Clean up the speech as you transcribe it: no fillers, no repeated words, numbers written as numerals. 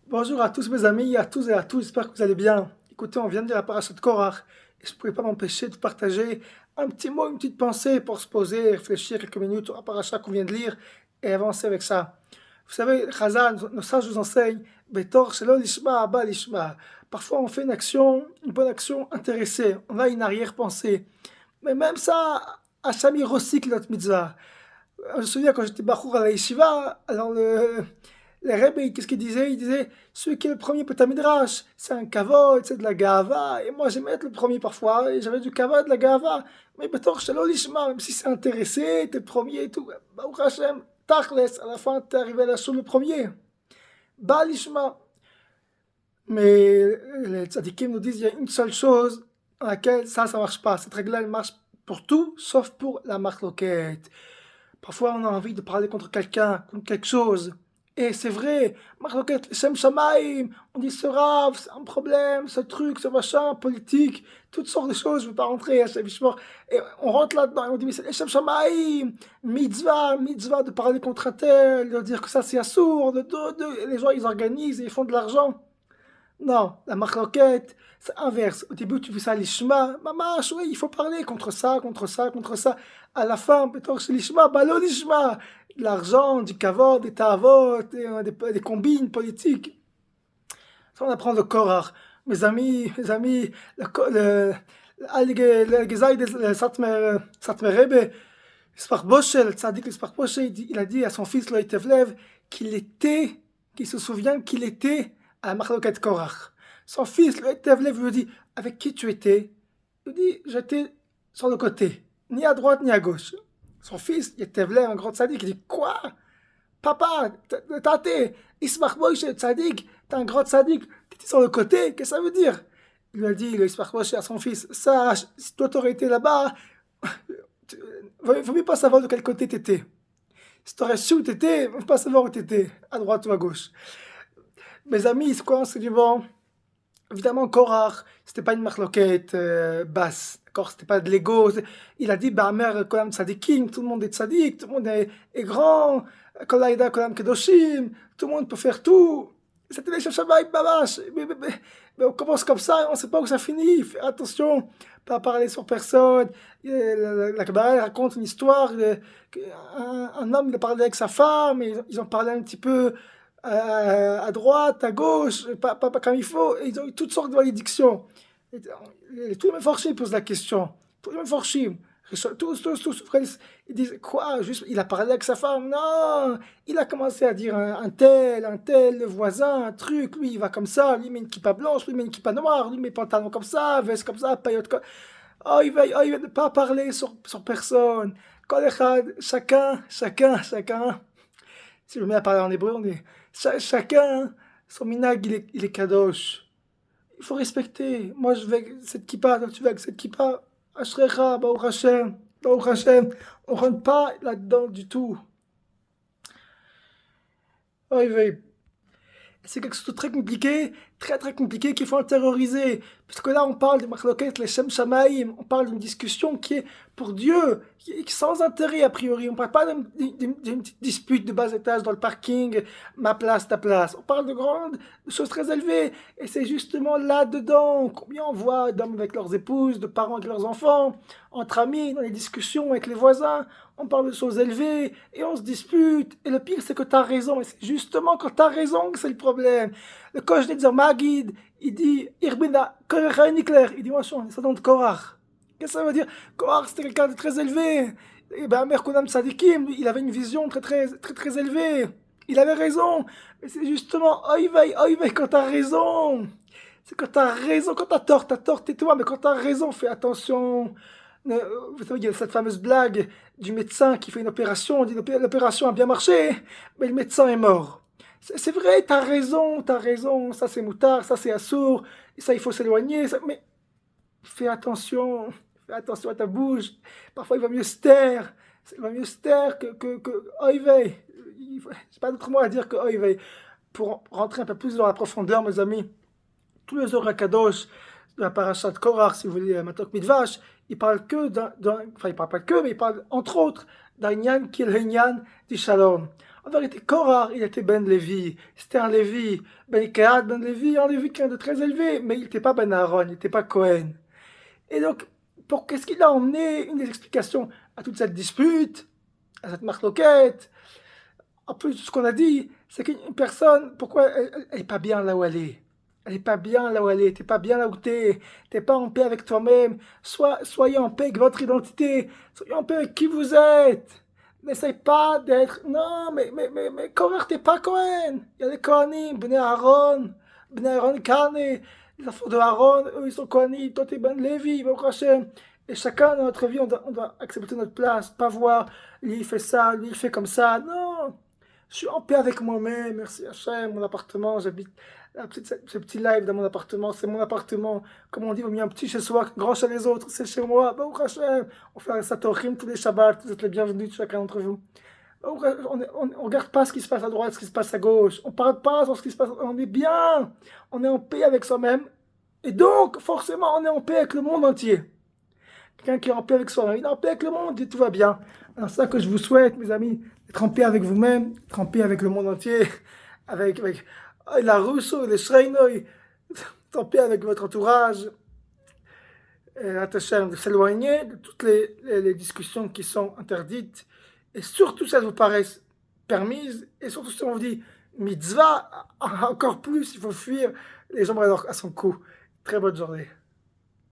Bonjour à tous mes amis, à tous et à tous, j'espère que vous allez bien. Écoutez, on vient de dire la paracha de Korach et je ne pouvais pas m'empêcher de partager un petit mot, une petite pensée pour se poser, réfléchir quelques minutes sur la paracha qu'on vient de lire et avancer avec ça. Vous savez, Chazal, nos sages nous enseignent, Betor shelo lishma abba lishma. Parfois on fait une action, une bonne action intéressée, on a une arrière-pensée. Mais même ça, Hacham il recycle notre mitzvah. Je me souviens quand j'étais Bachour à la Yeshiva, alors le Rebbe, qu'est-ce qu'il disait? Il disait, celui qui est le premier Beth Midrash, c'est un kavod, c'est de la gava. Et moi, j'aimais être le premier parfois, et j'avais du kavod, de la gava. Mais betor shelo lishma, même si c'est intéressé, t'es le premier et tout. Baruch Hashem, tachles, à la fin, t'es arrivé à la chose le premier. Ba lishma. Mais les tzadikim nous disent, il y a une seule chose dans laquelle ça marche pas. Cette règle-là, elle marche pour tout, sauf pour la marloquette. Parfois, on a envie de parler contre quelqu'un, contre quelque chose. Et c'est vrai, Marloquet, Shem Shamaim, on dit ce rave, c'est un problème, ce truc, ce machin, politique, toutes sortes de choses, je ne veux pas rentrer à Shem Shmor. Et on rentre là-dedans et on dit, mais c'est Shem Shamaim, mitzvah de parler contre un tel, de dire que ça c'est assourd, les gens ils organisent et ils font de l'argent. Non, la marloquette, c'est inverse. Au début, tu fais ça l'ishma, mamash, oui, il faut parler contre ça, contre ça, contre ça. À la fin, peut-être chez l'ishma, ballon l'ishma. De l'argent, du kavod, des tavot, des combines politiques. Ça, on apprend le Korach. Mes amis, le Gezaï de Satmer Rebbe, le tzaddik, il a dit à son fils Loïc Tevlev qu'il se souvient qu'il était à la Marloquette Korach. Son fils Loïc Tevlev lui dit, avec qui tu étais? Il lui dit, j'étais sur le côté, ni à droite ni à gauche. Son fils, Tevlev, un grand tzaddik, il dit, quoi? Papa, tate, Ismach Moshe, tzaddik, t'es un grand tzaddik, t'étais sur le côté, qu'est-ce que ça veut dire? Il lui a dit, le Ismach Moshe à son fils, sache, si toi t'aurais été là-bas, vaut mieux pas savoir de quel côté t'étais. Si t'aurais su où t'étais, vaut mieux pas savoir où t'étais, à droite ou à gauche. Mes amis, c'est quoi enseignement? Évidemment, Korach, c'était pas une marloquette basse, d'accord? C'était pas de l'ego. Il a dit, bah, mère, Kolam Tzadikim, tout le monde est tzadik, tout le monde est grand, Kolaïda, Kolam Kedoshim, tout le monde peut faire tout. C'était les Shashabaï Babash. Mais on commence comme ça, on sait pas où ça finit. Fais attention, pas parler sur personne. La Kabbalah raconte une histoire. Un homme il a parlé avec sa femme, et ils ont parlé un petit peu à droite, à gauche, pas comme il faut. Et ils ont eu toutes sortes de malédictions. Tous les Mefarshim posent la question. Tous les Mefarshim. Tous, ils disent quoi? Juste, il a parlé avec sa femme? Non! Il a commencé à dire un tel, le voisin, un truc. Lui, il va comme ça. Lui, il met une kippa blanche. Lui, il met une kippa noire. Lui, il met pantalon comme ça, veste comme ça, paillotte comme. Oh, il va ne pas parler sur personne. Chacun. Si je me mets à parler en hébreu, on est. Chacun, son minag, il est kadosh. Il faut respecter. Moi, je vais avec cette kippa, toi, tu vas avec cette kippa. Ashrecha, Baruch Hashem. Baruch Hashem. On rentre pas là-dedans du tout. Oh, c'est quelque chose de très compliqué, très compliqué qu'il faut intérioriser. Parce que là, on parle de Marloquet, les Shem Shamaim, on parle d'une discussion qui est pour Dieu, qui est sans intérêt a priori. On ne parle pas d'une petite dispute de bas étage dans le parking, ma place, ta place. On parle de choses très élevées. Et c'est justement là-dedans, combien on voit d'hommes avec leurs épouses, de parents avec leurs enfants, entre amis, dans les discussions avec les voisins. On parle de choses élevées et on se dispute. Et le pire, c'est que tu as raison. Et c'est justement quand tu as raison que c'est le problème. Le coach de Magid, il dit Irbina, Nikler. Il dit moi, je suis descendant de Korach. Qu'est-ce que ça veut dire? Korach, c'était quelqu'un de très élevé. Et ben, Merkonam Sadikim, il avait une vision très élevée. Il avait raison. Mais c'est justement, oïveille, quand tu as raison. C'est quand tu as raison, quand tu as tort, tais-toi. Mais quand tu as raison, fais attention. Vous savez, il y a cette fameuse blague du médecin qui fait une opération, on dit l'opération a bien marché, mais le médecin est mort. C'est vrai, t'as raison, ça c'est moutard, ça c'est assourd, ça il faut s'éloigner, mais fais attention à ta bouche, parfois il va mieux se taire, que oïveille, j'ai pas d'autre mot à dire que oïveille. Pour rentrer un peu plus dans la profondeur, mes amis, tous les Zohar Kadosh de la parasha de Korach, si vous voulez, Matok Midvash, il parle il parle pas que, mais il parle entre autres d'un Inyan qui est le Inyan du Shalom. En vérité, Korah, il était Ben Lévi, c'était un Lévi. Ben Kehat, Ben Lévi, un Lévi qui est de très élevé, mais il n'était pas Ben Aaron, il n'était pas Cohen. Et donc, qu'est-ce qui a emmené une des explications à toute cette dispute, à cette marloquette, en plus de ce qu'on a dit, c'est qu'une personne, pourquoi elle n'est pas bien là où elle est? Elle n'est pas bien là où elle est, t'es pas bien là où t'es pas en paix avec toi-même. Soyez en paix avec votre identité, soyez en paix avec qui vous êtes. N'essaye pas d'être. Non, mais Korach, t'es pas Cohen. Il y a les Kohanim, Bnei Aaron Kane, les enfants de Aaron, eux ils sont Kohanim, toi t'es Ben Lévi, Baruch Hashem. Et chacun dans notre vie, on doit accepter notre place, pas voir, lui il fait ça, lui il fait comme ça. Non, je suis en paix avec moi-même, merci Hachem, mon appartement, j'habite ce petit live dans mon appartement, c'est mon appartement. Comme on dit, on met un petit chez soi, grand chez les autres, c'est chez moi. Baruch Hachem, on fait un Satorim tous les Shabbats, vous êtes les bienvenus, chacun d'entre vous. On ne regarde pas ce qui se passe à droite, ce qui se passe à gauche. On ne parle pas sur ce qui se passe. On est bien. On est en paix avec soi-même. Et donc, forcément, on est en paix avec le monde entier. Quelqu'un qui est en paix avec soi-même, il est en paix avec le monde et tout va bien. Alors, c'est ça que je vous souhaite, mes amis, d'être en paix avec vous-même, d'être en paix avec le monde entier, avec la Rousseau, les Shreinoy, d'être en paix avec votre entourage. Attachez de s'éloigner de toutes les discussions qui sont interdites. Et surtout, si elles vous paraissent permises. Et surtout, si on vous dit mitzvah, encore plus, il faut fuir les gens à son cou. Très bonne journée.